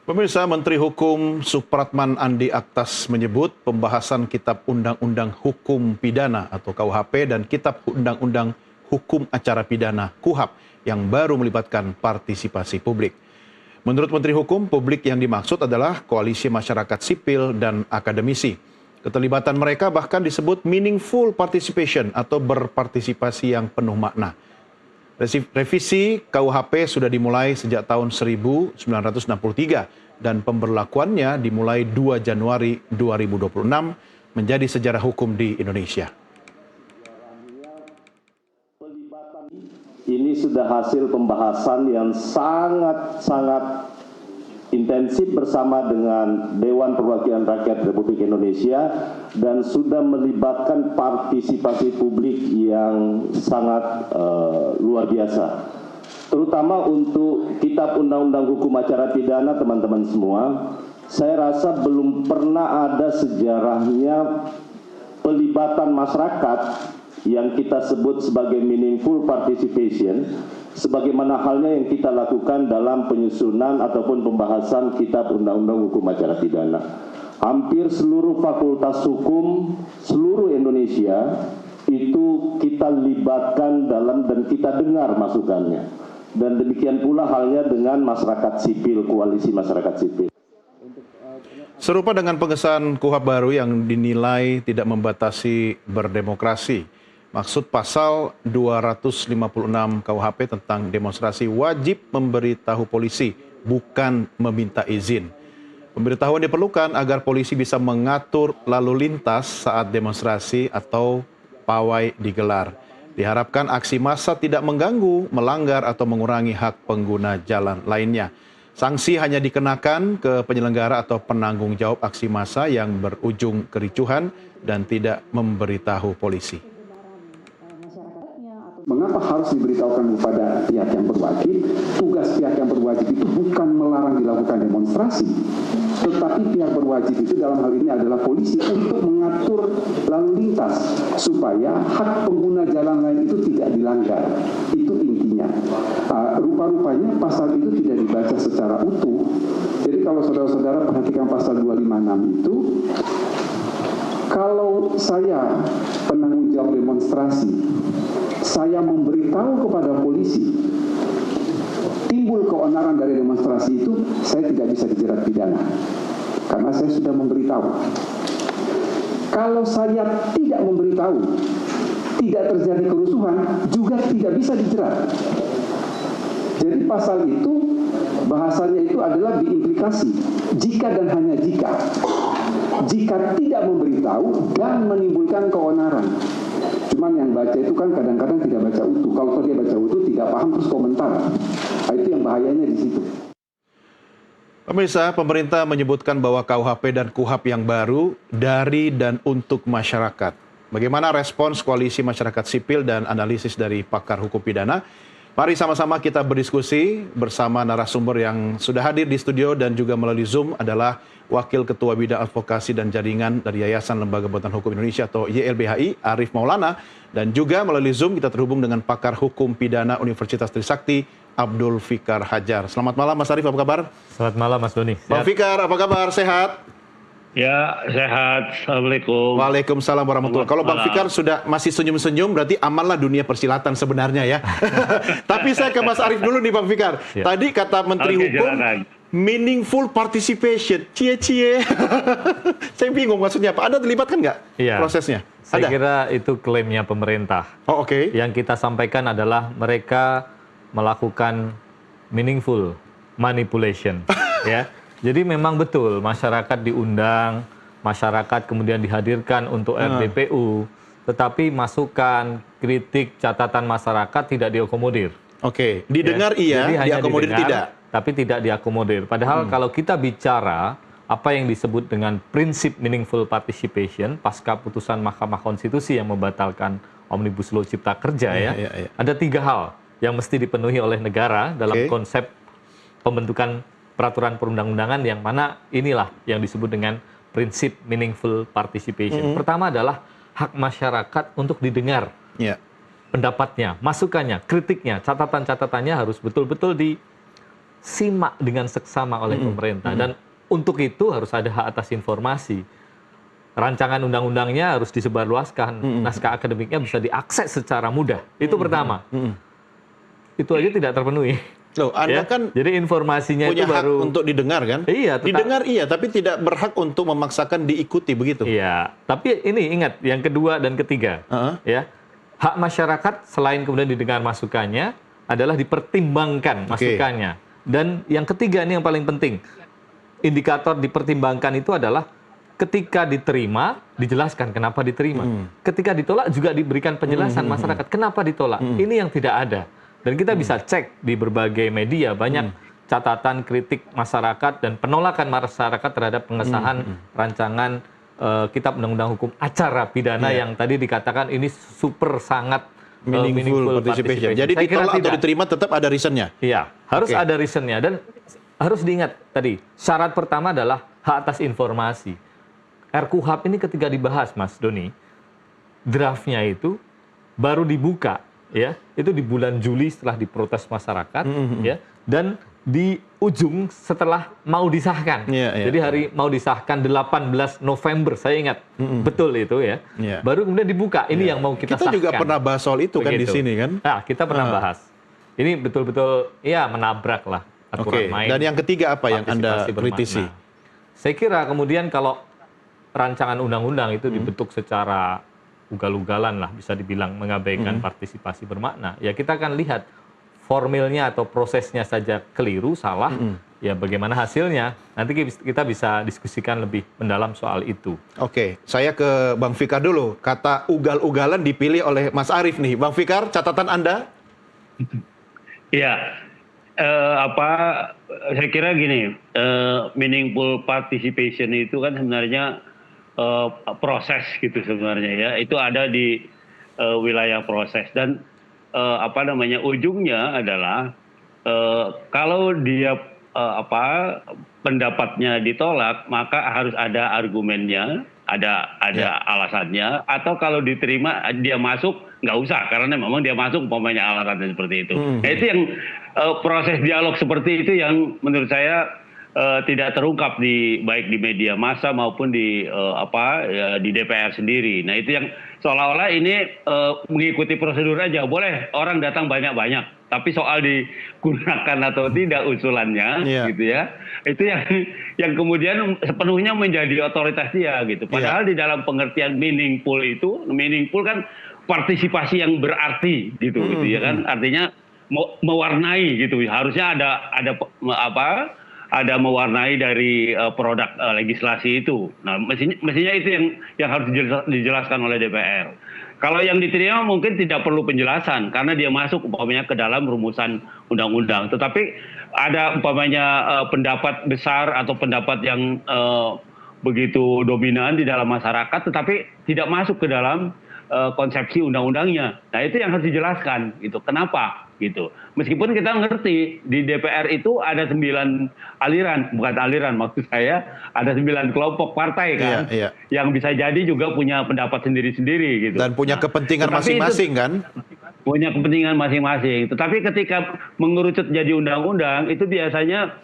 Pemirsa, Menteri Hukum Supratman Andi Aktas menyebut pembahasan Kitab Undang-Undang Hukum Pidana atau KUHP dan Kitab Undang-Undang Hukum Acara Pidana KUHAP yang baru melibatkan partisipasi publik. Menurut Menteri Hukum, publik yang dimaksud adalah koalisi masyarakat sipil dan akademisi. Keterlibatan mereka bahkan disebut meaningful participation atau berpartisipasi yang penuh makna. Revisi KUHP sudah dimulai sejak tahun 1963 dan pemberlakuannya dimulai 2 Januari 2026 menjadi sejarah hukum di Indonesia. Ini sudah hasil pembahasan yang sangat intensif bersama dengan Dewan Perwakilan Rakyat Republik Indonesia dan sudah melibatkan partisipasi publik yang sangat luar biasa. Terutama untuk Kitab Undang-Undang Hukum Acara Pidana, teman-teman semua, saya rasa belum pernah ada sejarahnya pelibatan masyarakat yang kita sebut sebagai meaningful participation, sebagaimana halnya yang kita lakukan dalam penyusunan ataupun pembahasan Kitab Undang-Undang Hukum Acara Pidana. Hampir seluruh fakultas hukum seluruh Indonesia itu kita libatkan dalam dan kita dengar masukannya. Dan demikian pula halnya dengan masyarakat sipil, koalisi masyarakat sipil. Serupa dengan pengesahan KUHP baru yang dinilai tidak membatasi berdemokrasi. Maksud pasal 256 KUHP tentang demonstrasi wajib memberitahu polisi, bukan meminta izin. Pemberitahuan diperlukan agar polisi bisa mengatur lalu lintas saat demonstrasi atau pawai digelar. Diharapkan aksi massa tidak mengganggu, melanggar atau mengurangi hak pengguna jalan lainnya. Sanksi hanya dikenakan ke penyelenggara atau penanggung jawab aksi massa yang berujung kericuhan dan tidak memberitahu polisi. Mengapa harus diberitahukan kepada pihak yang berwajib? Tugas pihak yang berwajib itu bukan melarang dilakukan demonstrasi, tetapi pihak berwajib itu dalam hal ini adalah polisi untuk mengatur lalu lintas supaya hak pengguna jalan lain itu tidak dilanggar. Itu intinya. Rupa-rupanya pasal itu tidak dibaca secara utuh. Jadi kalau saudara-saudara perhatikan pasal 256 itu, kalau saya penanggung jawab demonstrasi, saya memberitahu kepada polisi, timbul keonaran dari demonstrasi itu, saya tidak bisa dijerat pidana. Karena saya sudah memberitahu. Kalau saya tidak memberitahu, tidak terjadi kerusuhan, juga tidak bisa dijerat. Jadi pasal itu, bahasanya itu adalah diimplikasi, jika dan hanya jika. Jika tidak memberitahu dan menimbulkan keonaran. Cuman yang baca itu kan kadang-kadang tidak baca utuh. Kalau dia baca utuh tidak paham terus komentar. Nah, itu yang bahayanya di situ. Pemirsa, pemerintah menyebutkan bahwa KUHP dan KUHAP yang baru dari dan untuk masyarakat. Bagaimana respons koalisi masyarakat sipil dan analisis dari pakar hukum pidana? Mari sama-sama kita berdiskusi bersama narasumber yang sudah hadir di studio dan juga melalui Zoom adalah Wakil Ketua Bidang Advokasi dan Jaringan dari Yayasan Lembaga Bantuan Hukum Indonesia atau YLBHI, Arief Maulana. Dan juga melalui Zoom kita terhubung dengan pakar hukum pidana Universitas Trisakti, Abdul Fikar Hajar. Selamat malam Mas Arief, apa kabar? Selamat malam Mas Doni. Bang Fikar, apa kabar? Sehat? Ya, sehat. Assalamualaikum. Waalaikumsalam warahmatullahi wabarakatuh. Kalau Bang Fikar sudah masih senyum-senyum, berarti amanlah dunia persilatan sebenarnya ya. Tapi saya ke Mas Arief dulu nih Bang Fikar. Ya. Tadi kata Menteri Hukum, meaningful participation. Cie-cie. Saya bingung maksudnya apa. Ada terlibatkan nggak prosesnya? Saya kira itu klaimnya pemerintah. Oh, oke. Yang kita sampaikan adalah mereka melakukan meaningful manipulation. Ya. Jadi memang betul masyarakat diundang, masyarakat kemudian dihadirkan untuk RDPU, tetapi masukan, kritik, catatan masyarakat tidak diakomodir. Oke, didengar iya, diakomodir tidak. Tapi tidak diakomodir. Padahal kalau kita bicara apa yang disebut dengan prinsip meaningful participation pasca putusan Mahkamah Konstitusi yang membatalkan Omnibus Law Cipta Kerja ada 3 hal yang mesti dipenuhi oleh negara dalam konsep pembentukan peraturan perundang-undangan yang mana inilah yang disebut dengan prinsip meaningful participation. Pertama adalah hak masyarakat untuk didengar pendapatnya, masukannya, kritiknya, catatan-catatannya harus betul-betul disimak dengan seksama oleh pemerintah. Dan untuk itu harus ada hak atas informasi. Rancangan undang-undangnya harus disebarluaskan, naskah akademiknya bisa diakses secara mudah. Itu pertama. Itu aja tidak terpenuhi. Loh, Anda Ya, kan jadi informasinya punya itu hak baru untuk didengar kan? Iya, Didengar iya, tapi tidak berhak untuk memaksakan diikuti begitu. Iya, tapi ini ingat yang kedua dan ketiga, ya hak masyarakat selain kemudian didengar masukannya adalah dipertimbangkan masukannya. Dan yang ketiga ini yang paling penting, indikator dipertimbangkan itu adalah ketika diterima dijelaskan kenapa diterima, ketika ditolak juga diberikan penjelasan masyarakat kenapa ditolak. Ini yang tidak ada. Dan kita bisa cek di berbagai media banyak catatan kritik masyarakat dan penolakan masyarakat terhadap pengesahan rancangan Kitab Undang-Undang Hukum Acara Pidana yang tadi dikatakan ini super sangat Meaningful participation. Jadi Saya kira ditolak atau tidak. diterima tetap ada reasonnya. Iya, harus ada reasonnya dan harus diingat tadi syarat pertama adalah hak atas informasi. RKUHP ini ketika dibahas, Mas Doni, draftnya itu baru dibuka, ya, itu di bulan Juli setelah diprotes masyarakat, ya, dan di ujung setelah mau disahkan. Jadi hari mau disahkan 18 November, saya ingat betul itu ya. Baru kemudian dibuka. Ini yang mau kita sahkan. Kita juga pernah bahas soal itu kan di Begitu. sini kan. Nah, kita pernah bahas. Ini betul-betul ya menabrak lah aturan main. Dan yang ketiga apa yang Anda partisipasi kritisi? bermakna. Saya kira kemudian kalau rancangan undang-undang itu dibentuk secara ugal-ugalan lah, bisa dibilang mengabaikan partisipasi bermakna, ya kita akan lihat formilnya atau prosesnya saja keliru, salah, ya bagaimana hasilnya. Nanti kita bisa diskusikan lebih mendalam soal itu. Oke, saya ke Bang Fikar dulu. Kata ugal-ugalan dipilih oleh Mas Arief nih. Bang Fikar, catatan Anda? Ya, saya kira gini, meaningful participation itu kan sebenarnya proses gitu sebenarnya ya. Itu ada di wilayah proses dan ujungnya adalah kalau dia pendapatnya ditolak maka harus ada argumennya, ada alasannya, atau kalau diterima dia masuk nggak usah karena memang dia masuk umpamanya alasannya seperti itu. Nah, itu yang proses dialog seperti itu yang menurut saya tidak terungkap baik di media massa maupun di DPR sendiri. Nah, itu yang seolah-olah ini mengikuti prosedur aja. Boleh orang datang banyak-banyak, tapi soal digunakan atau tidak usulannya gitu ya. Itu yang kemudian sepenuhnya menjadi otoritas dia gitu. Padahal di dalam pengertian meaningful itu, meaningful kan partisipasi yang berarti gitu ya kan. Artinya mewarnai gitu. Harusnya ada mewarnai dari produk legislasi itu. Nah, mestinya itu yang harus dijelaskan oleh DPR. Kalau yang diterima mungkin tidak perlu penjelasan karena dia masuk umpamanya ke dalam rumusan undang-undang. Tetapi ada umpamanya pendapat besar atau pendapat yang begitu dominan di dalam masyarakat, tetapi tidak masuk ke dalam konsepsi undang-undangnya. Nah, itu yang harus dijelaskan gitu. Kenapa? Gitu. Meskipun kita ngerti di DPR itu ada 9 aliran, bukan aliran maksud saya, ada 9 kelompok partai kan, yang bisa jadi juga punya pendapat sendiri-sendiri gitu. Dan punya kepentingan masing-masing kan? Punya kepentingan masing-masing. Tetapi ketika mengerucut jadi undang-undang itu biasanya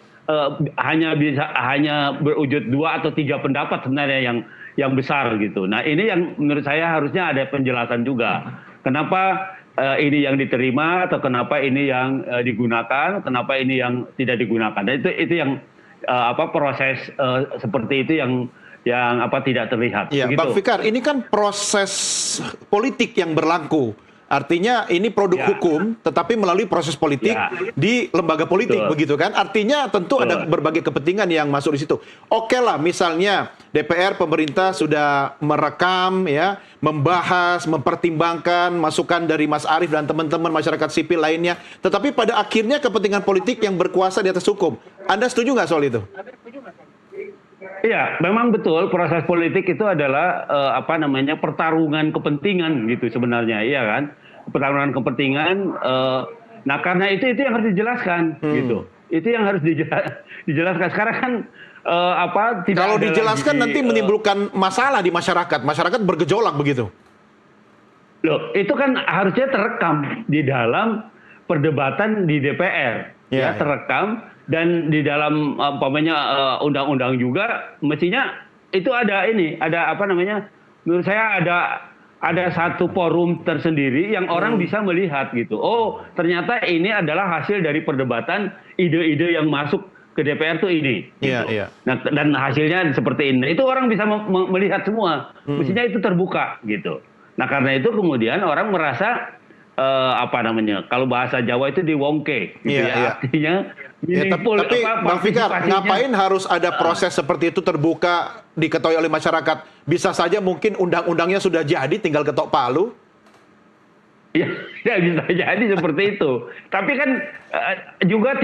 hanya berwujud 2 atau 3 pendapat sebenarnya yang besar gitu. Nah, ini yang menurut saya harusnya ada penjelasan juga. Kenapa ini yang diterima atau kenapa ini yang digunakan, kenapa ini yang tidak digunakan. Dan itu yang proses seperti itu yang tidak terlihat. Ya, Bang Fikar, ini kan proses politik yang berlaku. Artinya ini produk hukum, tetapi melalui proses politik di lembaga politik, begitu kan? Artinya tentu ada berbagai kepentingan yang masuk di situ. Oke lah, misalnya DPR, pemerintah sudah merekam, ya, membahas, mempertimbangkan masukan dari Mas Arief dan teman-teman masyarakat sipil lainnya. Tetapi pada akhirnya kepentingan politik yang berkuasa di atas hukum. Anda setuju nggak soal itu? Iya, memang betul proses politik itu adalah pertarungan kepentingan gitu sebenarnya, iya kan? Pertarungan kepentingan. Nah, karena itu yang harus dijelaskan gitu. Itu yang harus dijelaskan. Sekarang kan tidak. Kalau dijelaskan nanti menimbulkan masalah di masyarakat. Masyarakat bergejolak begitu. Loh, itu kan harusnya terekam di dalam perdebatan di DPR, Ya, ya. terekam, dan di dalam undang-undang juga mestinya itu ada apa namanya? Menurut saya ada satu forum tersendiri yang orang bisa melihat gitu. Oh, ternyata ini adalah hasil dari perdebatan ide-ide yang masuk ke DPR tuh ini. Iya, Gitu. iya. Nah, dan hasilnya seperti ini. Itu orang bisa melihat semua. Mestinya itu terbuka gitu. Nah, karena itu kemudian orang merasa apa namanya? Kalau bahasa Jawa itu diwongke gitu Iya, ya. iya. Artinya Ya, tapi Bang Fikar, ngapain harus ada proses seperti itu terbuka, diketahui oleh masyarakat? Bisa saja mungkin undang-undangnya sudah jadi, tinggal ketok palu. Ya, ya bisa jadi seperti itu. Tapi kan juga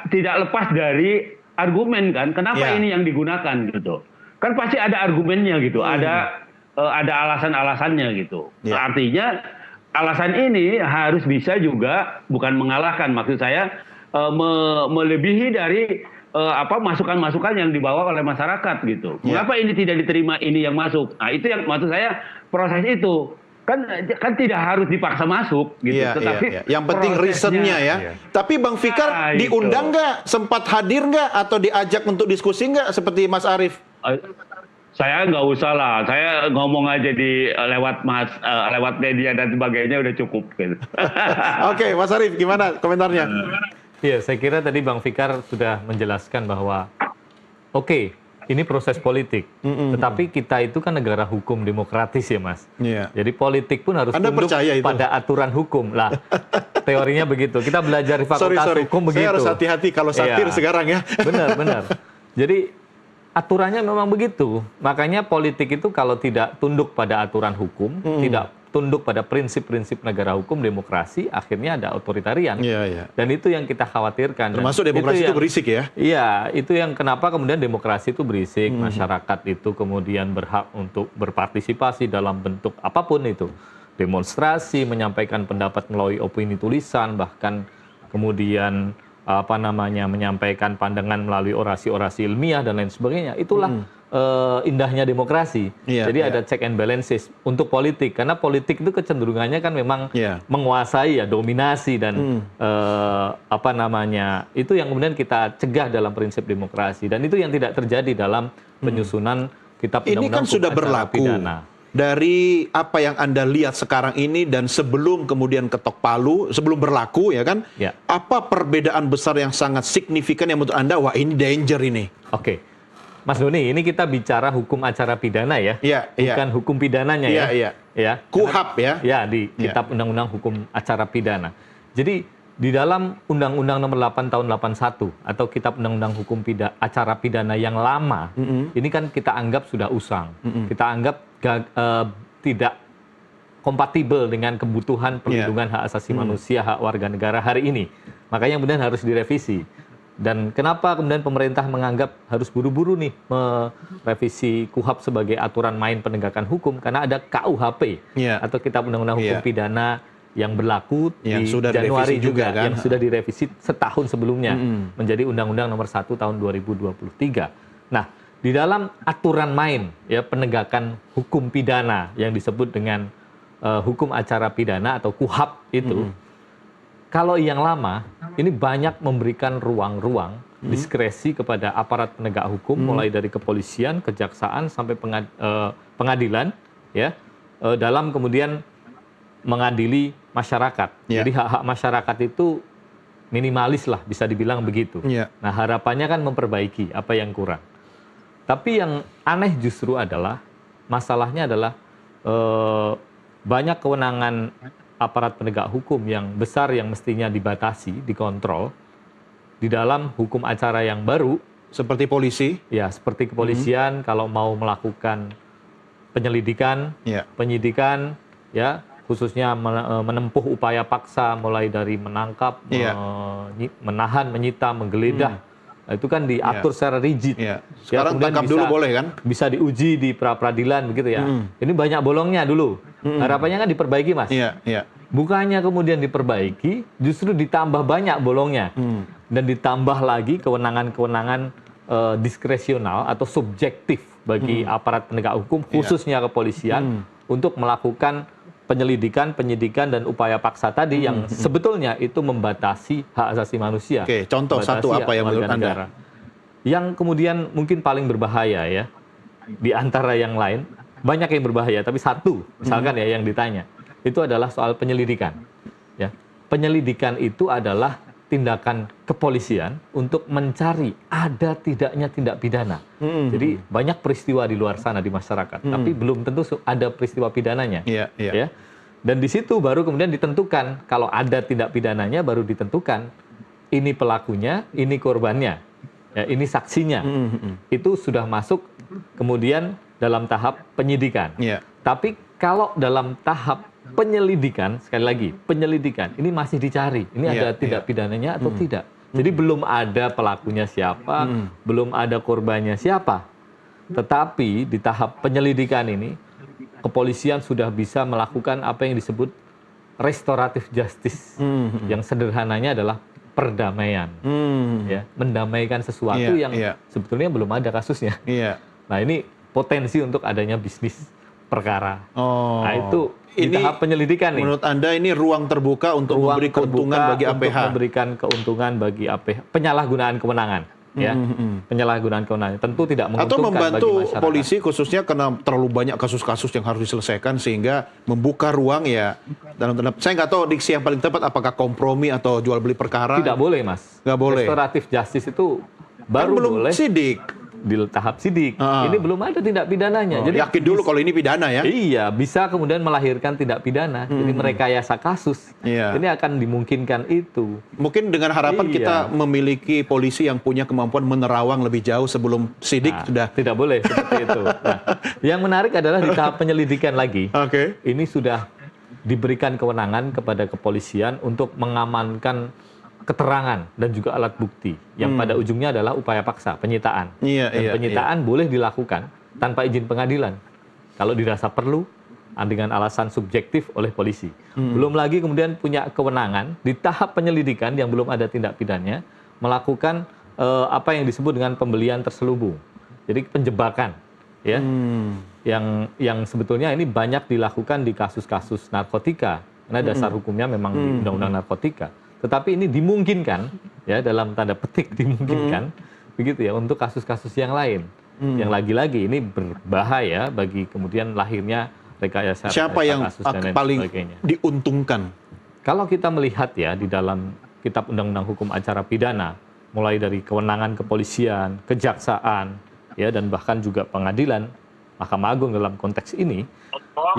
tidak lepas dari argumen kan. Kenapa Ya. ini yang digunakan gitu? Kan pasti ada argumennya gitu. Ada alasan-alasannya gitu. Ya. Artinya alasan ini harus bisa juga bukan mengalahkan, maksud saya melebihi dari masukan-masukan yang dibawa oleh masyarakat gitu. Ya. Mengapa ini tidak diterima, ini yang masuk? Nah, itu yang maksud saya proses itu. Kan tidak harus dipaksa masuk gitu. Iya, Tetapi iya, iya. Yang penting reasonnya ya. Iya. Tapi Bang Fikar Nah, diundang itu. nggak? Sempat hadir nggak? Atau diajak untuk diskusi nggak? Seperti Mas Arief? Saya nggak usah lah, saya ngomong aja di lewat media dan sebagainya udah cukup gitu. Oke, Mas Arief gimana komentarnya? Iya, saya kira tadi Bang Fikar sudah menjelaskan bahwa oke, ini proses politik. Tetapi kita itu kan negara hukum demokratis ya, Mas. Iya. Jadi politik pun harus Anda tunduk percaya itu? pada aturan hukum. Lah, teorinya begitu. Kita belajar di fakultas Sorry. hukum begitu. Saya harus hati-hati kalau satir Iya. sekarang ya. Benar. Jadi aturannya memang begitu. Makanya politik itu kalau tidak tunduk pada aturan hukum, tidak tunduk pada prinsip-prinsip negara hukum demokrasi, akhirnya ada otoritarian. Iya, iya. Dan itu yang kita khawatirkan. Dan Termasuk demokrasi itu yang- berisik ya. Iya, itu yang kenapa kemudian demokrasi itu berisik, masyarakat itu kemudian berhak untuk berpartisipasi dalam bentuk apapun itu. Demonstrasi, menyampaikan pendapat melalui opini tulisan, bahkan kemudian menyampaikan pandangan melalui orasi-orasi ilmiah dan lain sebagainya. Itulah indahnya demokrasi. Iya, Jadi iya. ada check and balances untuk politik, karena politik itu kecenderungannya kan memang Iya. menguasai ya, dominasi dan itu yang kemudian kita cegah dalam prinsip demokrasi, dan itu yang tidak terjadi dalam penyusunan kitab Ini undang-undang kan sudah hukum acara berlaku. pidana. Dari apa yang Anda lihat sekarang ini dan sebelum kemudian ketok palu, sebelum berlaku ya kan, Ya. apa perbedaan besar yang sangat signifikan yang menurut Anda, wah ini danger ini? Oke, Mas Doni, ini kita bicara hukum acara pidana ya, Iya, iya. bukan hukum pidananya Iya, ya. iya. Ya. KUHAP ya? Ya, di Ya. kitab undang-undang hukum acara pidana. Jadi di dalam Undang-Undang Nomor 8 Tahun 81 atau kitab undang-undang hukum acara pidana yang lama, ini kan kita anggap sudah usang. Kita anggap tidak kompatibel dengan kebutuhan perlindungan hak asasi manusia, hak warga negara hari ini. Makanya kemudian harus direvisi. Dan kenapa kemudian pemerintah menganggap harus buru-buru nih merevisi KUHAP sebagai aturan main penegakan hukum? Karena ada KUHP Iya. atau Kitab Undang-Undang Hukum Iya. Pidana yang berlaku Yang di sudah Januari direvisi juga, kan? yang sudah direvisi setahun sebelumnya menjadi Undang-Undang Nomor 1 Tahun 2023. Nah, di dalam aturan main ya penegakan hukum pidana yang disebut dengan hukum acara pidana atau KUHAP itu, kalau yang lama ini banyak memberikan ruang-ruang diskresi kepada aparat penegak hukum, mulai dari kepolisian, kejaksaan sampai pengadilan ya, dalam kemudian mengadili masyarakat. Ya. Jadi hak-hak masyarakat itu minimalis lah, bisa dibilang begitu. Ya. Nah, harapannya kan memperbaiki apa yang kurang. Tapi yang aneh justru adalah masalahnya adalah banyak kewenangan aparat penegak hukum yang besar yang mestinya dibatasi, dikontrol di dalam hukum acara yang baru. Seperti polisi? Ya, seperti kepolisian kalau mau melakukan penyelidikan, Ya. penyidikan, ya khususnya menempuh upaya paksa mulai dari menangkap, Iya. menahan, menyita, menggeledah, itu kan diatur secara rigid. Ya. Ya, Sekarang kemudian tangkap dulu boleh kan? Bisa diuji di pra-peradilan begitu ya. Ini banyak bolongnya dulu. Harapannya kan diperbaiki, Mas. Iya, iya. Bukannya kemudian diperbaiki, justru ditambah banyak bolongnya. Dan ditambah lagi kewenangan-kewenangan diskresional atau subjektif bagi aparat penegak hukum, khususnya kepolisian, untuk melakukan penyelidikan, penyidikan, dan upaya paksa tadi yang sebetulnya itu membatasi hak asasi manusia. Oke, contoh membatasi satu hak apa yang menurut warga Anda? negara. Yang kemudian mungkin paling berbahaya ya, di antara yang lain, banyak yang berbahaya, tapi satu misalkan ya yang ditanya, itu adalah soal penyelidikan. Ya. Penyelidikan itu adalah tindakan kepolisian untuk mencari ada tidaknya tindak pidana. Jadi banyak peristiwa di luar sana di masyarakat, tapi belum tentu ada peristiwa pidananya. Iya, iya. Ya. Dan di situ baru kemudian ditentukan, kalau ada tindak pidananya baru ditentukan ini pelakunya, ini korbannya, ya, ini saksinya. Itu sudah masuk kemudian dalam tahap penyidikan. Iya. Tapi kalau dalam tahap penyelidikan, sekali lagi, penyelidikan, ini masih dicari. Ini ada tindak pidananya atau tidak. Jadi belum ada pelakunya siapa, belum ada korbannya siapa. Tetapi di tahap penyelidikan ini, kepolisian sudah bisa melakukan apa yang disebut restoratif justice. Yang sederhananya adalah perdamaian. Ya, mendamaikan sesuatu yang sebetulnya belum ada kasusnya. Iya. Nah, ini potensi untuk adanya bisnis perkara. Oh. Nah, itu di tahap penyelidikan nih. Menurut Anda ini ruang terbuka untuk memberi keuntungan bagi APH? Untuk memberikan keuntungan bagi APH. Penyalahgunaan kewenangan. Ya, penyalahgunaan kewenangan. Tentu tidak menguntungkan atau membantu bagi masyarakat. polisi khususnya karena terlalu banyak kasus-kasus yang harus diselesaikan sehingga membuka ruang ya dalam tanda, saya nggak tahu diksi yang paling tepat apakah kompromi atau jual beli perkara. Tidak boleh, Mas. Nggak boleh. Restoratif justice itu Kan baru belum boleh sidik. di tahap sidik. Ini belum ada tindak pidananya. Jadi Yakin dulu kalau ini pidana ya. iya, bisa kemudian melahirkan tindak pidana. Jadi merekayasa kasus. Iya. Ini akan dimungkinkan itu. Mungkin dengan harapan Iya. kita memiliki polisi yang punya kemampuan menerawang lebih jauh sebelum sidik sudah. Tidak boleh seperti itu. Nah, yang menarik adalah di tahap penyelidikan lagi. Oke. Ini sudah diberikan kewenangan kepada kepolisian untuk mengamankan keterangan dan juga alat bukti yang pada ujungnya adalah upaya paksa, penyitaan. Iya, Dan iya, penyitaan boleh dilakukan tanpa izin pengadilan. Kalau dirasa perlu dengan alasan subjektif oleh polisi. Belum lagi kemudian punya kewenangan di tahap penyelidikan yang belum ada tindak pidananya melakukan apa yang disebut dengan pembelian terselubung. Jadi penjebakan, ya. Yang sebetulnya ini banyak dilakukan di kasus-kasus narkotika karena dasar hukumnya memang di Undang-Undang Narkotika. Tetapi ini dimungkinkan, ya dalam tanda petik dimungkinkan, begitu ya untuk kasus-kasus yang lain. Yang lagi-lagi ini berbahaya bagi kemudian lahirnya rekayasa Siapa yang kasus dan lain paling sebagainya. diuntungkan? Kalau kita melihat ya di dalam Kitab Undang-Undang Hukum Acara Pidana, mulai dari kewenangan kepolisian, kejaksaan, ya dan bahkan juga pengadilan, Mahkamah Agung dalam konteks ini,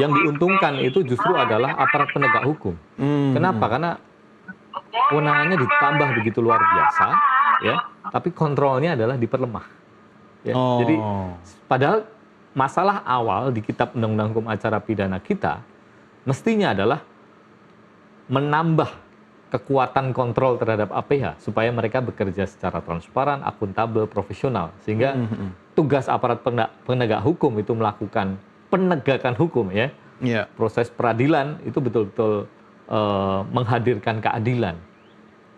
yang diuntungkan itu justru adalah aparat penegak hukum. Kenapa? Karena kewenangannya ditambah begitu luar biasa, ya, tapi kontrolnya adalah diperlemah. Ya. Jadi, padahal masalah awal di Kitab Undang-Undang Hukum Acara Pidana kita mestinya adalah menambah kekuatan kontrol terhadap APH supaya mereka bekerja secara transparan, akuntabel, profesional, sehingga tugas aparat penegak hukum itu melakukan penegakan hukum, ya. Proses peradilan itu betul-betul menghadirkan keadilan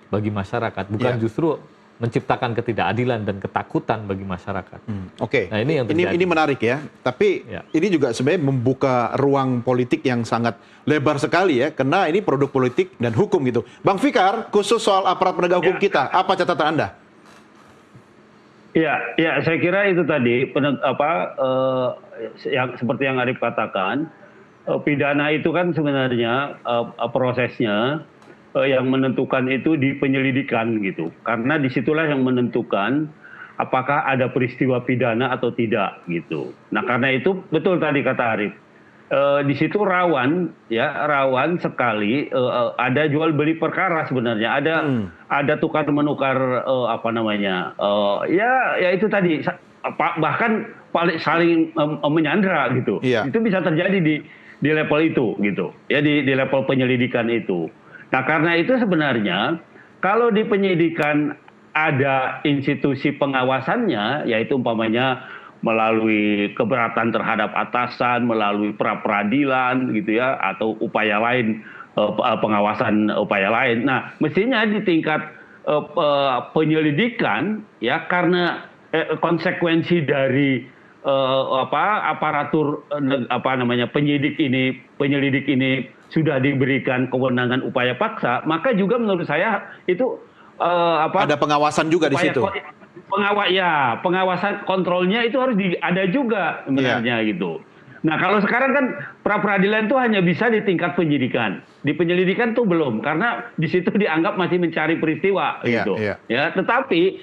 bagi masyarakat, bukan justru menciptakan ketidakadilan dan ketakutan bagi masyarakat. Oke. Nah, ini yang terjadi. Ini menarik ya. Tapi ini juga sebenarnya membuka ruang politik yang sangat lebar sekali ya, karena ini produk politik dan hukum gitu. Bang Fikar, khusus soal aparat penegak hukum kita, apa catatan Anda? Ya, saya kira itu tadi yang seperti yang Arif katakan. Pidana itu kan sebenarnya prosesnya yang menentukan itu di penyelidikan gitu. Karena disitulah yang menentukan apakah ada peristiwa pidana atau tidak gitu. Nah karena itu betul tadi kata Arif. Di situ rawan sekali ada jual beli perkara sebenarnya. Ada tukar menukar ya itu tadi bahkan saling menyandra gitu. Itu bisa terjadi di level itu gitu ya, di level penyelidikan itu. Nah karena itu sebenarnya kalau di penyidikan ada institusi pengawasannya, yaitu umpamanya melalui keberatan terhadap atasan, melalui pra-peradilan gitu ya, atau upaya lain, pengawasan upaya lain. Nah mestinya di tingkat penyelidikan ya, karena konsekuensi dari aparatur penyelidik ini sudah diberikan kewenangan upaya paksa, maka juga menurut saya itu ada pengawasan juga di situ. Pengawasan kontrolnya itu harus ada juga sebenarnya gitu. Nah, kalau sekarang kan pra-peradilan itu hanya bisa di tingkat penyidikan. Di penyelidikan tuh belum, karena di situ dianggap masih mencari peristiwa gitu. Ya, tetapi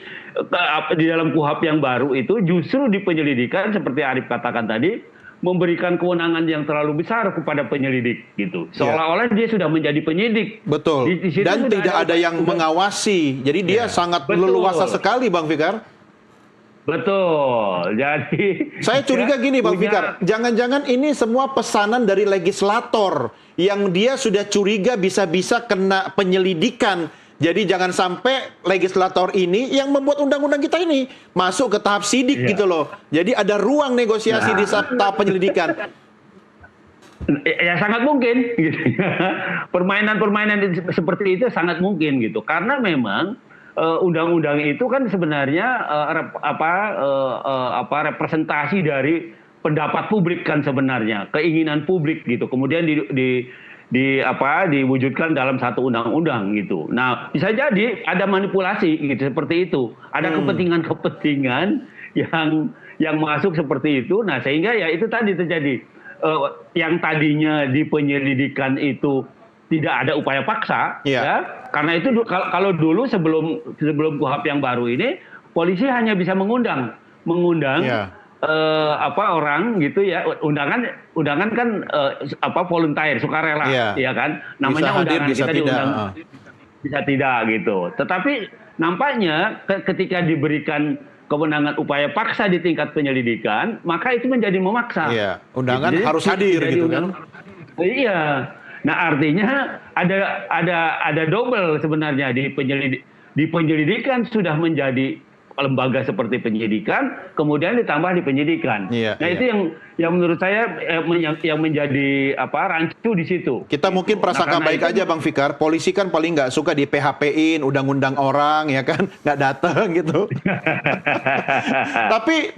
di dalam KUHP yang baru itu justru di penyelidikan seperti Arief katakan tadi memberikan kewenangan yang terlalu besar kepada penyelidik gitu. Seolah-olah dia sudah menjadi penyidik. Betul. Dan tidak ada yang mengawasi. Jadi dia sangat leluasa sekali, Bang Fikar. Betul. Jadi saya curiga gini, Bang Fikar, jangan-jangan ini semua pesanan dari legislator yang dia sudah curiga bisa-bisa kena penyelidikan. Jadi jangan sampai legislator ini yang membuat undang-undang kita ini masuk ke tahap sidik gitu loh. Jadi ada ruang negosiasi di tahap penyelidikan. Ya sangat mungkin gitu. Permainan-permainan seperti itu sangat mungkin gitu. Karena memang undang-undang itu kan sebenarnya representasi dari pendapat publik kan sebenarnya, keinginan publik gitu. Kemudian diwujudkan dalam satu undang-undang gitu. Nah, bisa jadi ada manipulasi gitu seperti itu. Ada kepentingan-kepentingan yang masuk seperti itu. Nah, sehingga ya itu tadi terjadi yang tadinya di penyelidikan itu tidak ada upaya paksa, ya. Karena itu kalau dulu sebelum KUHP yang baru ini, polisi hanya bisa mengundang orang gitu ya. Undangan kan volunteer, sukarela, ya kan. Namanya undangan, kita diundang, bisa tidak gitu. Tetapi nampaknya ketika diberikan kewenangan upaya paksa di tingkat penyelidikan, maka itu menjadi memaksa. Iya, undangan gitu. Harus hadir gitu kan. Iya. Nah, artinya ada double sebenarnya di penyelidikan sudah menjadi lembaga seperti penyidikan, kemudian ditambah di penyidikan. Itu yang menurut saya yang menjadi rancu di situ. Kita mungkin prasangka baik aja, Bang Fikar. Polisi kan paling nggak suka di PHP-in, undang-undang orang, ya kan, nggak datang gitu. tapi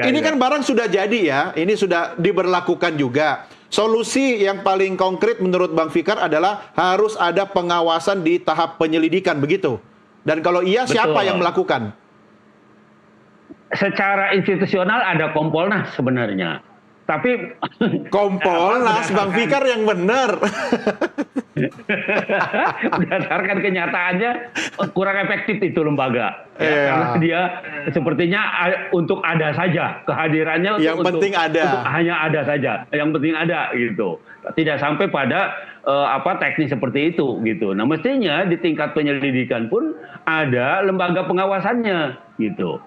ini kan barang sudah jadi ya, ini sudah diberlakukan juga. Solusi yang paling konkret menurut Bang Fikar adalah harus ada pengawasan di tahap penyelidikan, begitu. Dan kalau iya, siapa yang melakukan? Secara institusional ada Kompolnas sebenarnya. Tapi Kompolnas, Bang Fikar yang benar. Berdasarkan kenyataannya kurang efektif itu lembaga. Karena dia sepertinya untuk ada saja kehadirannya. Yang penting ada. Untuk hanya ada saja. Yang penting ada gitu. Tidak sampai pada teknis seperti itu gitu. Nah, mestinya di tingkat penyelidikan pun ada lembaga pengawasannya gitu.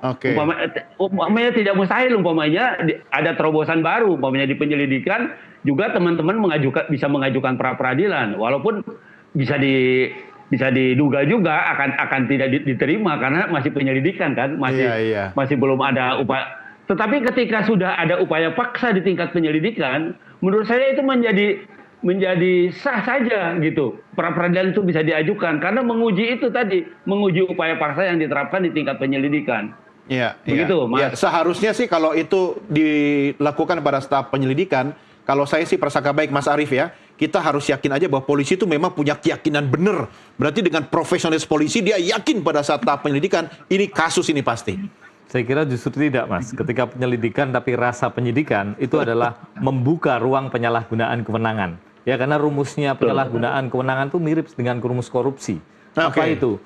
Umpamanya tidak mustahil ada terobosan baru, umpamanya di penyelidikan juga teman-teman bisa mengajukan pra peradilan, walaupun bisa diduga juga akan tidak diterima karena masih penyelidikan kan, masih belum ada upaya. Tetapi ketika sudah ada upaya paksa di tingkat penyelidikan, menurut saya itu menjadi sah saja gitu. Pra peradilan itu bisa diajukan karena menguji itu tadi, menguji upaya paksa yang diterapkan di tingkat penyelidikan. Begitu, Mas. Seharusnya sih kalau itu dilakukan pada tahap penyelidikan, kalau saya sih prasangka baik Mas Arief ya, kita harus yakin aja bahwa polisi itu memang punya keyakinan benar. Berarti dengan profesionalis polisi dia yakin pada saat tahap penyelidikan ini kasus ini pasti. Saya kira justru tidak, Mas. Ketika penyelidikan tapi rasa penyidikan itu adalah membuka ruang penyalahgunaan kewenangan. Ya, karena rumusnya penyalahgunaan kewenangan itu mirip dengan rumus korupsi. Apa itu?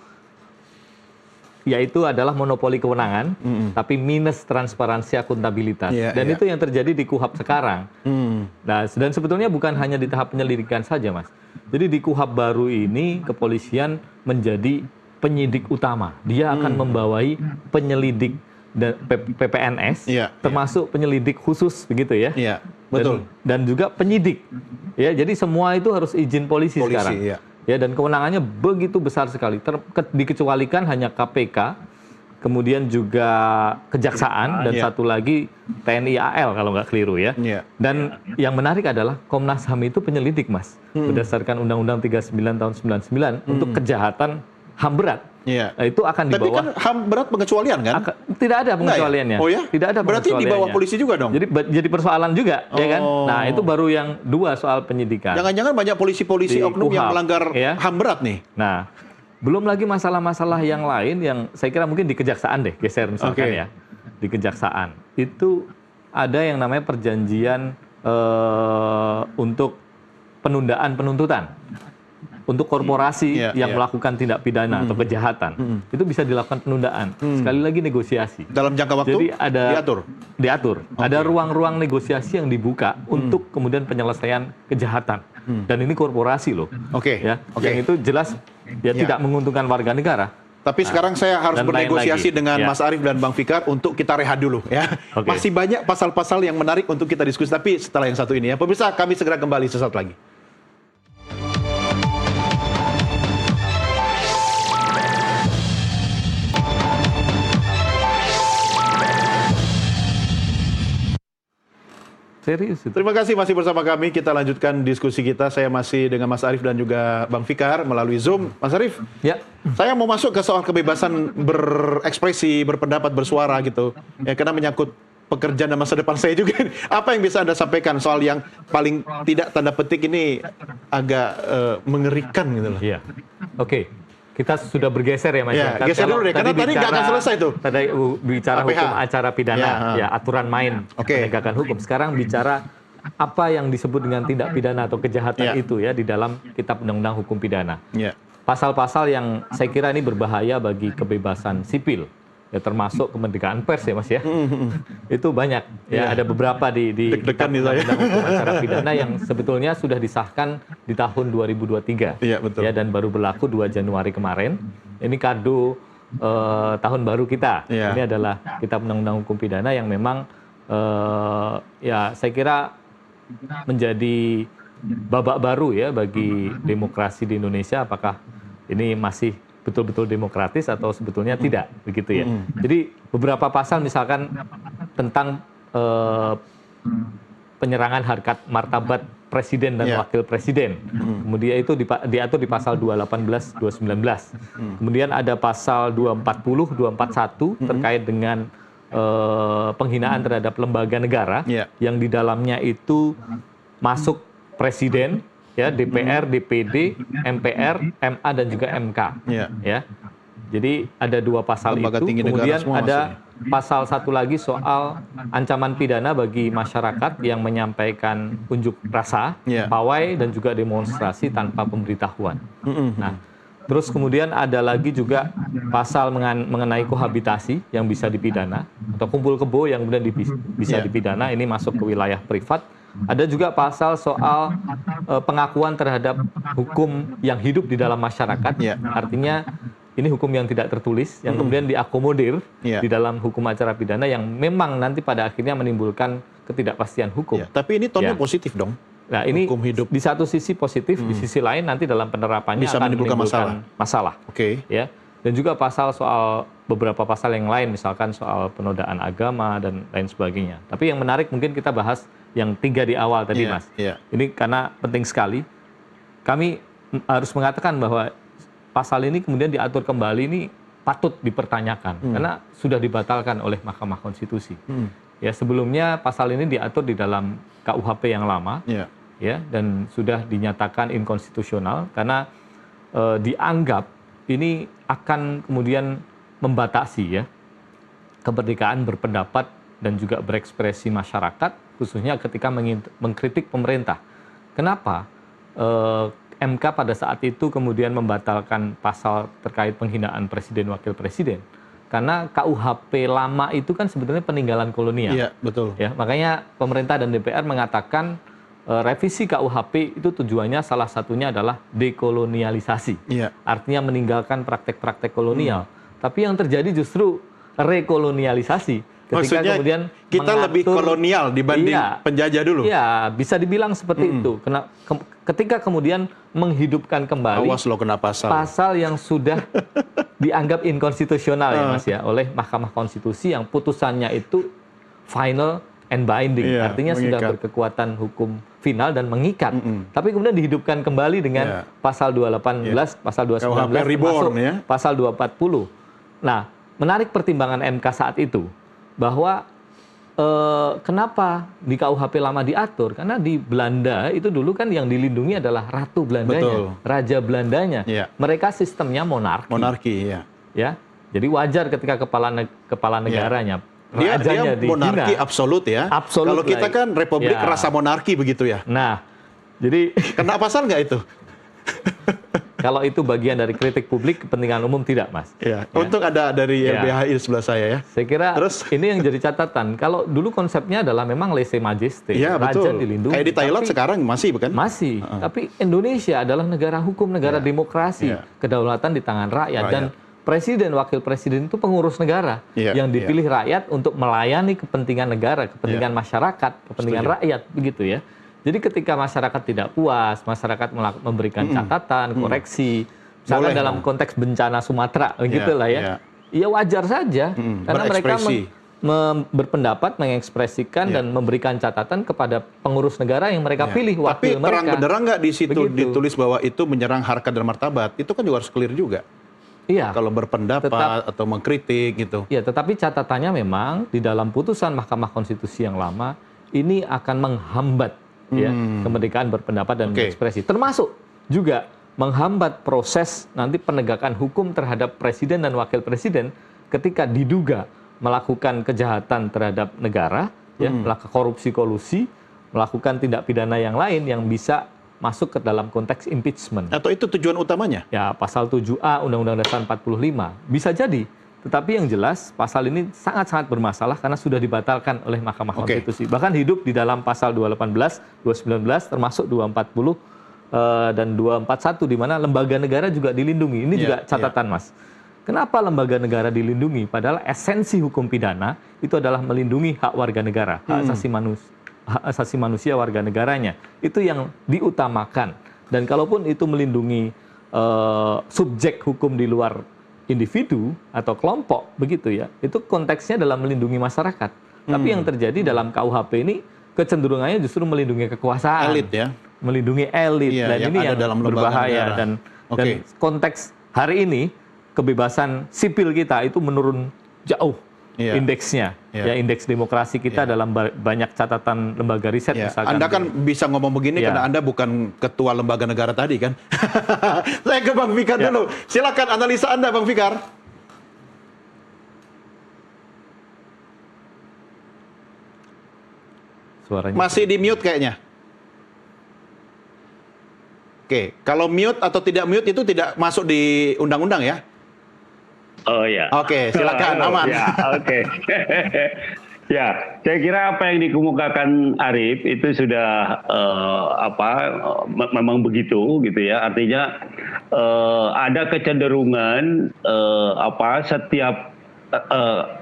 Yaitu adalah monopoli kewenangan, tapi minus transparansi akuntabilitas. Dan itu yang terjadi di KUHP sekarang. Nah, dan sebetulnya bukan hanya di tahap penyelidikan saja, Mas. Jadi di KUHP baru ini kepolisian menjadi penyidik utama. Dia akan membawai penyelidik dan PPNS, termasuk penyelidik khusus, begitu ya. Betul. Dan juga penyidik. Ya, jadi semua itu harus izin polisi sekarang. Ya, dan kewenangannya begitu besar sekali. Dikecualikan hanya KPK, kemudian juga Kejaksaan, dan satu lagi TNI AL kalau nggak keliru ya. Dan yang menarik adalah Komnas HAM itu penyelidik, Mas. Berdasarkan Undang-Undang 39 tahun 99 untuk kejahatan HAM berat. Iya. Nah, itu akan di Tapi bawah. kan HAM berat pengecualian kan? Tidak ada pengecualiannya. Oh ya? Tidak ada Berarti di bawah pengecualiannya. polisi juga dong? Jadi persoalan juga, ya kan? Oh. Nah, itu baru yang dua soal penyidikan. Jangan-jangan banyak polisi-polisi Di oknum yang KUHP, melanggar ya. HAM berat nih? Nah, belum lagi masalah-masalah yang lain yang saya kira mungkin di kejaksaan deh, geser misalkan Oke. ya. Di kejaksaan. Itu ada yang namanya perjanjian untuk penundaan penuntutan. Untuk korporasi yang melakukan tindak pidana atau kejahatan, itu bisa dilakukan penundaan. Sekali lagi negosiasi. Dalam jangka waktu Jadi ada diatur? Ada ruang-ruang negosiasi yang dibuka untuk kemudian penyelesaian kejahatan. Dan ini korporasi loh. Oke. Ya, Oke. yang itu jelas tidak menguntungkan warga negara. Tapi sekarang saya harus dan lain bernegosiasi lagi. dengan Ya. Mas Arief dan Bang Fikar untuk kita rehat dulu ya. Oke. Masih banyak pasal-pasal yang menarik untuk kita diskusi, tapi setelah yang satu ini ya. Pemirsa, kami segera kembali sesaat lagi. Serius itu. Terima kasih masih bersama kami. Kita lanjutkan diskusi kita. Saya masih dengan Mas Arief dan juga Bang Fikar melalui Zoom. Mas Arief, Ya. saya mau masuk ke soal kebebasan berekspresi, berpendapat, bersuara gitu. Ya, karena menyangkut pekerjaan dan masa depan saya juga. Apa yang bisa Anda sampaikan soal yang paling tidak tanda petik ini agak mengerikan gitu loh. Iya. Oke. Kita sudah bergeser ya Mas. Ya, geser dulu deh, karena tadi nggak akan selesai tuh. Tadi bicara APH. hukum acara pidana, Ya, aturan main Oke. penegakan hukum. Sekarang bicara apa yang disebut dengan tindak pidana atau kejahatan Ya. itu ya di dalam Kitab Undang-Undang Hukum Pidana. Ya. Pasal-pasal yang saya kira ini berbahaya bagi kebebasan sipil. Ya, termasuk kemerdekaan pers ya Mas ya. Itu banyak ya, ada beberapa di Deg-degan Kitab nih saya. Undang-Undang Hukum Acara Pidana yang sebetulnya sudah disahkan di tahun 2023. Iya, betul. Ya, dan baru berlaku 2 Januari kemarin. Ini kado tahun baru kita. Iya. Ini adalah Kitab Undang-Undang Hukum Pidana yang memang ya saya kira menjadi babak baru ya bagi demokrasi di Indonesia. Apakah ini masih betul-betul demokratis atau sebetulnya tidak begitu ya. Jadi beberapa pasal misalkan tentang penyerangan harkat martabat presiden dan wakil presiden. Kemudian itu diatur di pasal 218, 219. Kemudian ada pasal 240, 241 terkait dengan penghinaan terhadap lembaga negara yang di dalamnya itu masuk presiden, ya, DPR, DPD, MPR, MA dan juga MK. Ya. Jadi ada 2 pasal Lembaga itu. tinggi negara Kemudian semua ada pasal satu lagi soal ancaman pidana bagi masyarakat yang menyampaikan unjuk rasa, pawai dan juga demonstrasi tanpa pemberitahuan. Nah, terus kemudian ada lagi juga pasal mengenai kohabitasi yang bisa dipidana atau kumpul kebo yang kemudian bisa dipidana, ini masuk ke wilayah privat. Ada juga pasal soal pengakuan terhadap hukum yang hidup di dalam masyarakat. Artinya ini hukum yang tidak tertulis, yang kemudian diakomodir di dalam hukum acara pidana yang memang nanti pada akhirnya menimbulkan ketidakpastian hukum. Tapi ini tonnya positif dong. Nah, ini hukum hidup di satu sisi positif, di sisi lain nanti dalam penerapannya bisa akan menimbulkan masalah. Oke. Ya. Dan juga pasal soal beberapa pasal yang lain, misalkan soal penodaan agama dan lain sebagainya. Tapi yang menarik mungkin kita bahas yang 3 di awal tadi, Mas. Ini karena penting sekali. Kami harus mengatakan bahwa pasal ini kemudian diatur kembali ini patut dipertanyakan karena sudah dibatalkan oleh Mahkamah Konstitusi. Ya, sebelumnya pasal ini diatur di dalam KUHP yang lama, ya, dan sudah dinyatakan inkonstitusional karena dianggap ini akan kemudian membatasi ya kemerdekaan berpendapat dan juga berekspresi masyarakat, khususnya ketika mengkritik pemerintah. Kenapa MK pada saat itu kemudian membatalkan pasal terkait penghinaan presiden wakil presiden? Karena KUHP lama itu kan sebetulnya peninggalan kolonial. Iya, betul. Ya, makanya pemerintah dan DPR mengatakan revisi KUHP itu tujuannya salah satunya adalah dekolonialisasi. Artinya meninggalkan praktek-praktek kolonial. Tapi yang terjadi justru rekolonialisasi. Ketika Maksudnya kemudian kita lebih kolonial dibanding penjajah dulu. Iya, bisa dibilang seperti itu. Ketika kemudian menghidupkan kembali Awas lo kena pasal yang sudah dianggap inkonstitusional ya Mas ya oleh Mahkamah Konstitusi yang putusannya itu final and binding, artinya sudah berkekuatan hukum final dan mengikat. Tapi kemudian dihidupkan kembali dengan pasal 218, pasal 219, KUHP reborn, termasuk ya. pasal 240. Nah, menarik pertimbangan MK saat itu bahwa kenapa di KUHP lama diatur? Karena di Belanda itu dulu kan yang dilindungi adalah ratu Belandanya, raja Belandanya. Mereka sistemnya monarki. Monarki, Ya, jadi wajar ketika kepala negaranya, rajanya dia monarki dihina. absolut ya. Absolut Kalau kita lah. kan republik Ya. rasa monarki begitu ya. Nah, jadi Kena pasal nggak itu? kalau itu bagian dari kritik publik, kepentingan umum tidak, Mas. Ya. Untung ada dari LBHI di sebelah saya ya. Saya kira Terus? ini yang jadi catatan. Kalau dulu konsepnya adalah memang lese majesté, Iya, raja betul. dilindungi. Kayak di Thailand Tapi sekarang masih bukan? masih. Tapi Indonesia adalah negara hukum, negara demokrasi, Iya. kedaulatan di tangan rakyat. Dan presiden, wakil presiden itu pengurus negara yang dipilih rakyat untuk melayani kepentingan negara, kepentingan masyarakat, kepentingan rakyat, begitu ya. Jadi ketika masyarakat tidak puas, masyarakat memberikan catatan, koreksi, misalnya dalam konteks bencana Sumatera, begitulah ya. Ya wajar saja, karena mereka berpendapat, mengekspresikan dan memberikan catatan kepada pengurus negara yang mereka pilih, wakil Tapi mereka. terang benderang nggak di situ Begitu. ditulis bahwa itu menyerang harkat dan martabat? Itu kan juga harus clear juga. Iya. Kalau berpendapat atau mengkritik gitu. Ya, tetapi catatannya memang di dalam putusan Mahkamah Konstitusi yang lama ini akan menghambat ya kemerdekaan berpendapat dan berekspresi, termasuk juga menghambat proses nanti penegakan hukum terhadap presiden dan wakil presiden ketika diduga melakukan kejahatan terhadap negara, ya, melakukan korupsi kolusi, melakukan tindak pidana yang lain yang bisa masuk ke dalam konteks impeachment. Atau itu tujuan utamanya? Ya, pasal 7A Undang-Undang Dasar 45. Bisa jadi. Tetapi yang jelas pasal ini sangat-sangat bermasalah karena sudah dibatalkan oleh Mahkamah Konstitusi. Bahkan hidup di dalam pasal 218, 219 termasuk 240 dan 241 di mana lembaga negara juga dilindungi. Ini juga catatan, Mas. Kenapa lembaga negara dilindungi? Padahal esensi hukum pidana itu adalah melindungi hak warga negara, hak asasi manusia warga negaranya. Itu yang diutamakan. Dan kalaupun itu melindungi subjek hukum di luar individu atau kelompok, begitu ya, itu konteksnya dalam melindungi masyarakat. Tapi yang terjadi dalam KUHP ini kecenderungannya justru melindungi kekuasaan, Elit ya, melindungi elit, dan yang ini ada yang dalam lembaga berbahaya. negara. Dan konteks hari ini kebebasan sipil kita itu menurun jauh indeksnya, ya, indeks demokrasi kita dalam banyak catatan lembaga riset. Misalkan Anda kan bisa ngomong begini karena Anda bukan ketua lembaga negara tadi kan. Saya ke Bang Fikar dulu. Silakan analisa Anda, Bang Fikar. Suaranya masih di mute kayaknya. Oke, kalau mute atau tidak mute itu tidak masuk di undang-undang ya? Oh ya. Oke, silakan, aman. Ya, oke. Ya, saya kira apa yang dikemukakan Arif itu sudah memang begitu gitu ya. Artinya ada kecenderungan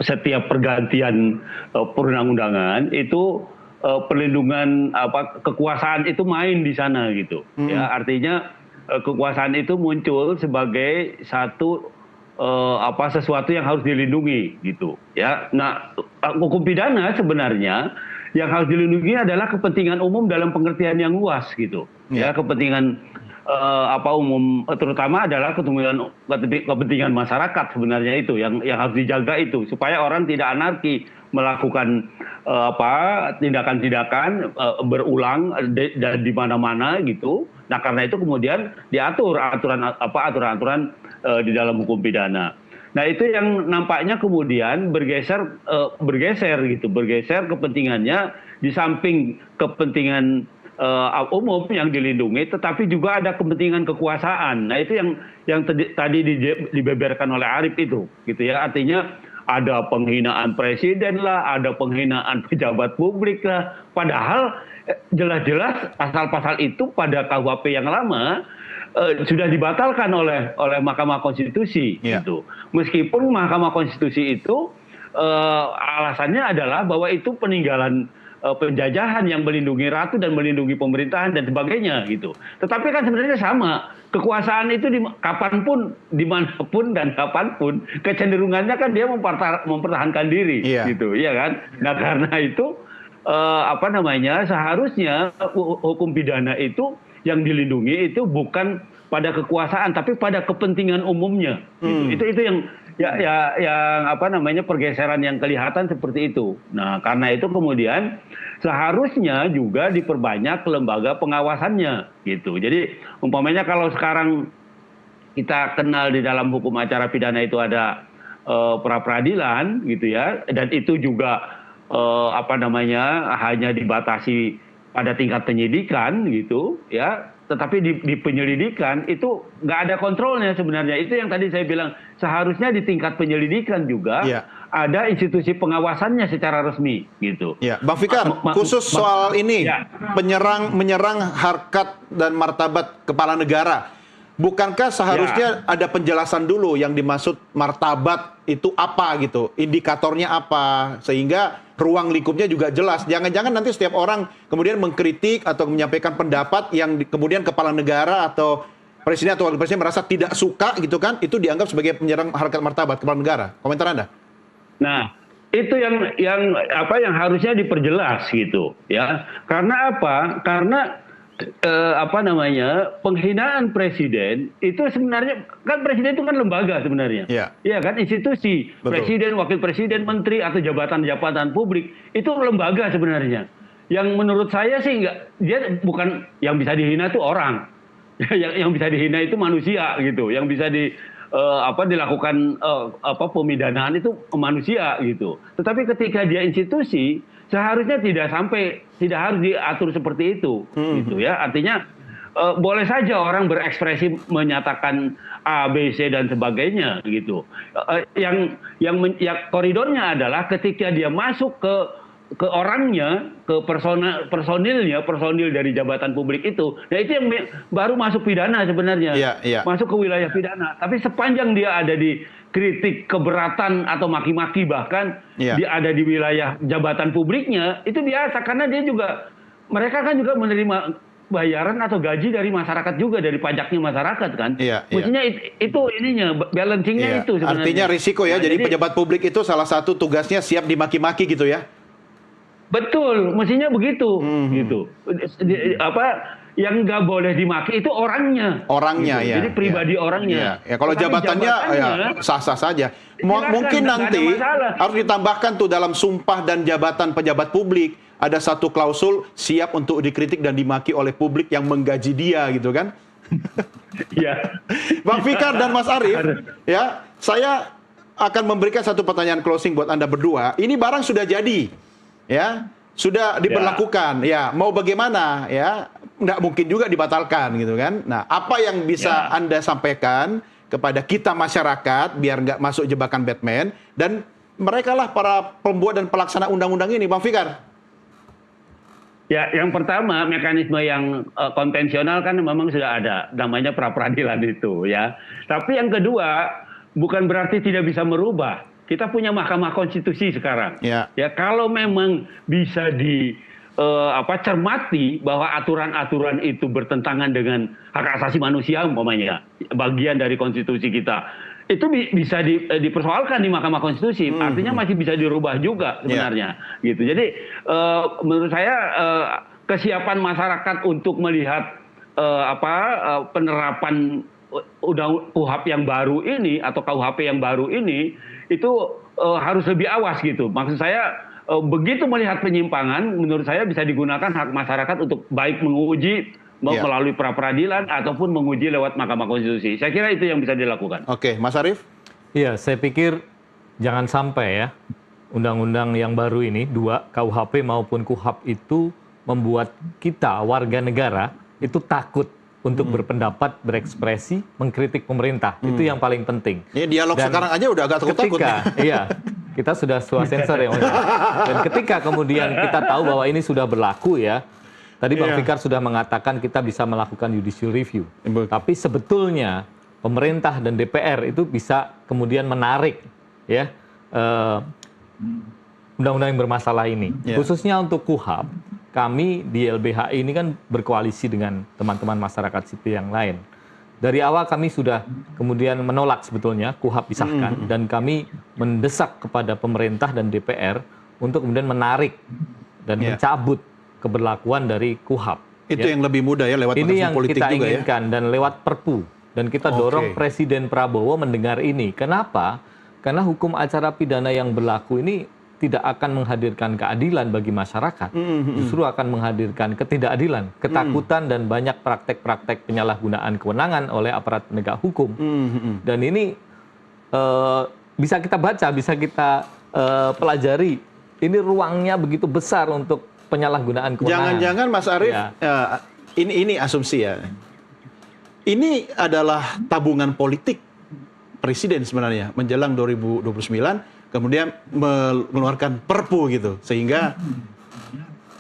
setiap pergantian perundang-undangan itu perlindungan kekuasaan itu main di sana gitu. Ya, artinya kekuasaan itu muncul sebagai sesuatu yang harus dilindungi gitu ya. Nah, hukum pidana sebenarnya yang harus dilindungi adalah kepentingan umum dalam pengertian yang luas gitu ya, kepentingan umum, terutama adalah kepentingan masyarakat sebenarnya itu yang harus dijaga itu supaya orang tidak anarki melakukan tindakan-tindakan berulang dan di mana-mana gitu. Nah, karena itu kemudian diatur aturan-aturan di dalam hukum pidana. Nah, itu yang nampaknya kemudian bergeser kepentingannya di samping kepentingan umum yang dilindungi, tetapi juga ada kepentingan kekuasaan. Nah, itu yang tadi dibeberkan oleh Arif itu, gitu ya. Artinya ada penghinaan presiden lah, ada penghinaan pejabat publik lah. Padahal jelas-jelas pasal-pasal itu pada KUHP yang lama sudah dibatalkan oleh Mahkamah Konstitusi gitu. Meskipun Mahkamah Konstitusi itu alasannya adalah bahwa itu peninggalan penjajahan yang melindungi ratu dan melindungi pemerintahan dan sebagainya gitu. Tetapi kan sebenarnya sama, kekuasaan itu kapanpun, dimanapun dan kapanpun kecenderungannya kan dia mempertahankan diri gitu, ya kan? Nah, karena itu seharusnya hukum pidana itu yang dilindungi itu bukan pada kekuasaan tapi pada kepentingan umumnya. Gitu. Itu yang pergeseran yang kelihatan seperti itu. Nah, karena itu kemudian seharusnya juga diperbanyak lembaga pengawasannya gitu. Jadi umpamanya kalau sekarang kita kenal di dalam hukum acara pidana itu ada pra peradilan gitu ya, dan itu juga hanya dibatasi pada tingkat penyidikan gitu ya. Tetapi di penyelidikan itu nggak ada kontrolnya sebenarnya. Itu yang tadi saya bilang, seharusnya di tingkat penyelidikan juga ada institusi pengawasannya secara resmi gitu. Ya, Bang Fikar, khusus soal ini, menyerang harkat dan martabat kepala negara. Bukankah seharusnya ada penjelasan dulu yang dimaksud martabat itu apa gitu, indikatornya apa, sehingga ruang lingkupnya juga jelas. Jangan-jangan nanti setiap orang kemudian mengkritik atau menyampaikan pendapat yang kemudian kepala negara atau presiden atau wakil presiden merasa tidak suka gitu kan, itu dianggap sebagai penyerang harkat martabat kepala negara. Komentar Anda? Nah, itu yang harusnya diperjelas gitu ya. Karena apa? Karena penghinaan presiden itu sebenarnya kan, presiden itu kan lembaga sebenarnya. Iya kan, institusi. Betul. Presiden, wakil presiden, menteri atau jabatan-jabatan publik itu lembaga sebenarnya. Yang menurut saya sih dia bukan yang bisa dihina itu orang. Yang bisa dihina itu manusia gitu. Yang bisa dilakukan pemidanaan itu manusia gitu. Tetapi ketika dia institusi, seharusnya tidak harus diatur seperti itu, gitu ya. Artinya boleh saja orang berekspresi menyatakan A, B, C dan sebagainya, gitu. Yang koridornya adalah ketika dia masuk ke orangnya, ke personil dari jabatan publik itu. Nah, itu yang baru masuk pidana sebenarnya. Masuk ke wilayah pidana. Tapi sepanjang dia ada di kritik, keberatan atau maki-maki, bahkan dia ada di wilayah jabatan publiknya, itu biasa karena mereka kan juga menerima bayaran atau gaji dari masyarakat juga, dari pajaknya masyarakat kan. Mestinya itu balancingnya itu sebenarnya. Artinya risiko ya, jadi pejabat publik itu salah satu tugasnya siap dimaki-maki gitu ya. Betul, mestinya begitu gitu. Yang nggak boleh dimaki itu orangnya. Orangnya gitu. Jadi pribadi orangnya. Kalau jabatannya sah-sah saja. Mungkin nanti harus ditambahkan tuh dalam sumpah dan jabatan pejabat publik ada satu klausul siap untuk dikritik dan dimaki oleh publik yang menggaji dia gitu kan. Bang Fikar dan Mas Arief, ya, saya akan memberikan satu pertanyaan closing buat Anda berdua. Ini barang sudah jadi. Ya, sudah diberlakukan. Ya, mau bagaimana ya? Nggak mungkin juga dibatalkan gitu kan. Nah, apa yang bisa Anda sampaikan kepada kita masyarakat biar nggak masuk jebakan Batman, dan mereka lah para pembuat dan pelaksana undang-undang ini, Bang Fikar? Ya, yang pertama, mekanisme yang konvensional kan memang sudah ada, namanya pra peradilan itu ya. Tapi yang kedua, bukan berarti tidak bisa merubah. Kita punya Mahkamah Konstitusi sekarang. Ya, kalau memang bisa cermati bahwa aturan-aturan itu bertentangan dengan hak asasi manusia umpamanya, bagian dari konstitusi kita, itu bisa dipersoalkan di Mahkamah Konstitusi. Artinya masih bisa dirubah juga sebenarnya. Gitu. Jadi menurut saya kesiapan masyarakat untuk melihat penerapan KUHP yang baru ini atau KUHP yang baru ini itu harus lebih awas gitu. Maksud saya begitu melihat penyimpangan, menurut saya bisa digunakan hak masyarakat untuk baik menguji melalui pra peradilan ataupun menguji lewat Mahkamah Konstitusi. Saya kira itu yang bisa dilakukan. Oke, Mas Arief? Iya, saya pikir jangan sampai ya undang-undang yang baru ini, 2 KUHP maupun KUHP itu membuat kita warga negara itu takut untuk berpendapat, berekspresi, mengkritik pemerintah. Itu yang paling penting. Ini dialog sekarang aja udah agak takut-takut. Iya, kita sudah sensor ya. Dan ketika kemudian kita tahu bahwa ini sudah berlaku ya, tadi Bang Fikar sudah mengatakan kita bisa melakukan judicial review. Tapi sebetulnya pemerintah dan DPR itu bisa kemudian menarik ya undang-undang yang bermasalah ini. Khususnya untuk KUHP. Kami di LBHI ini kan berkoalisi dengan teman-teman masyarakat sipil yang lain. Dari awal kami sudah kemudian menolak sebetulnya KUHP disahkan, dan kami mendesak kepada pemerintah dan DPR untuk kemudian menarik dan mencabut keberlakuan dari KUHP. Itu yang lebih mudah ya lewat Ini mekanisme yang politik kita juga ya. inginkan dan lewat Perpu. Dan kita dorong Presiden Prabowo mendengar ini. Kenapa? Karena hukum acara pidana yang berlaku ini tidak akan menghadirkan keadilan bagi masyarakat. Justru akan menghadirkan ketidakadilan, ketakutan dan banyak praktek-praktek penyalahgunaan kewenangan oleh aparat penegak hukum. Dan ini bisa kita baca, bisa kita pelajari. Ini ruangnya begitu besar untuk penyalahgunaan kewenangan. Jangan-jangan Mas Arief, ini asumsi ya. Ini adalah tabungan politik Presiden sebenarnya menjelang 2029, kemudian mengeluarkan Perpu gitu, sehingga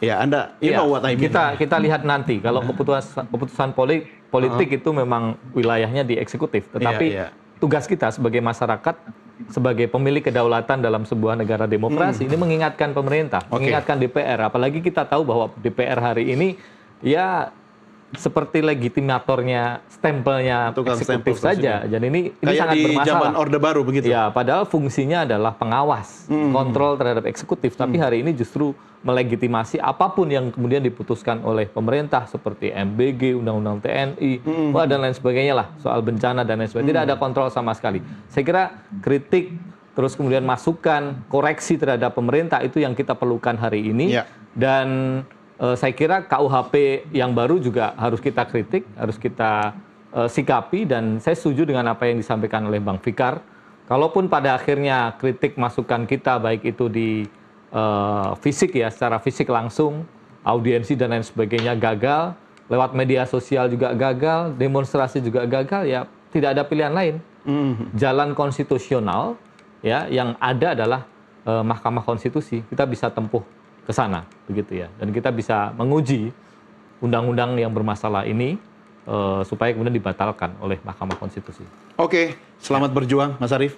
ya Anda, you know what I mean. Kita lihat nanti kalau keputusan politik itu memang wilayahnya di eksekutif, tetapi tugas kita sebagai masyarakat, sebagai pemilik kedaulatan dalam sebuah negara demokrasi ini mengingatkan pemerintah, mengingatkan DPR, apalagi kita tahu bahwa DPR hari ini ya seperti legitimatornya, stempelnya eksekutif saja. Dan ini sangat di bermasalah. zaman Orde Baru begitu. Ya, padahal fungsinya adalah pengawas, kontrol terhadap eksekutif. Tapi hari ini justru melegitimasi apapun yang kemudian diputuskan oleh pemerintah seperti MBG, Undang-Undang TNI, dan lain sebagainya lah, soal bencana dan lain sebagainya. Tidak ada kontrol sama sekali. Saya kira kritik, terus kemudian masukan, koreksi terhadap pemerintah itu yang kita perlukan hari ini. Dan saya kira KUHP yang baru juga harus kita kritik, harus kita sikapi, dan saya setuju dengan apa yang disampaikan oleh Bang Fikar. Kalaupun pada akhirnya kritik masukan kita, baik itu di fisik ya, secara fisik langsung, audiensi dan lain sebagainya gagal, lewat media sosial juga gagal, demonstrasi juga gagal, ya tidak ada pilihan lain. Jalan konstitusional ya yang ada adalah Mahkamah Konstitusi. Kita bisa tempuh ke sana, begitu ya. Dan kita bisa menguji undang-undang yang bermasalah ini supaya kemudian dibatalkan oleh Mahkamah Konstitusi. Oke, selamat berjuang Mas Arief.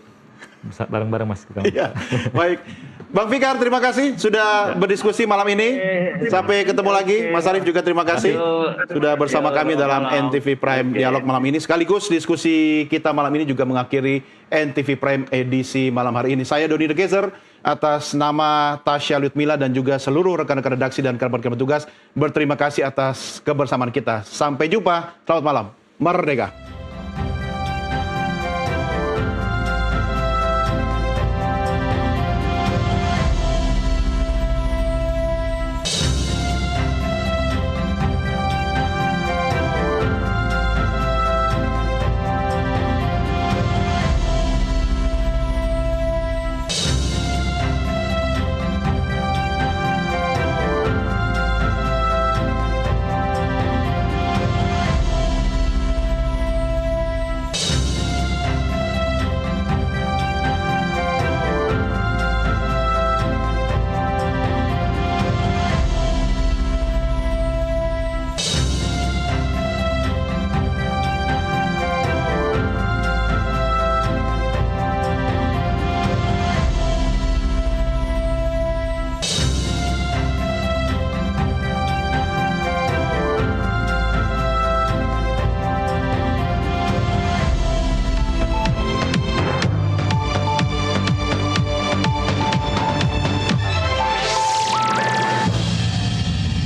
Bareng-bareng Mas. Iya, baik. Bang Fikar, terima kasih sudah berdiskusi malam ini. Sampai ketemu lagi. Mas Arief juga terima kasih sudah bersama kami dalam NTV Prime Dialog malam ini. Sekaligus diskusi kita malam ini juga mengakhiri NTV Prime edisi malam hari ini. Saya Doni De Keyser, atas nama Tasya Lutmila dan juga seluruh rekan-rekan redaksi dan kerabat-kerabat tugas, berterima kasih atas kebersamaan kita. Sampai jumpa, selamat malam. Merdeka.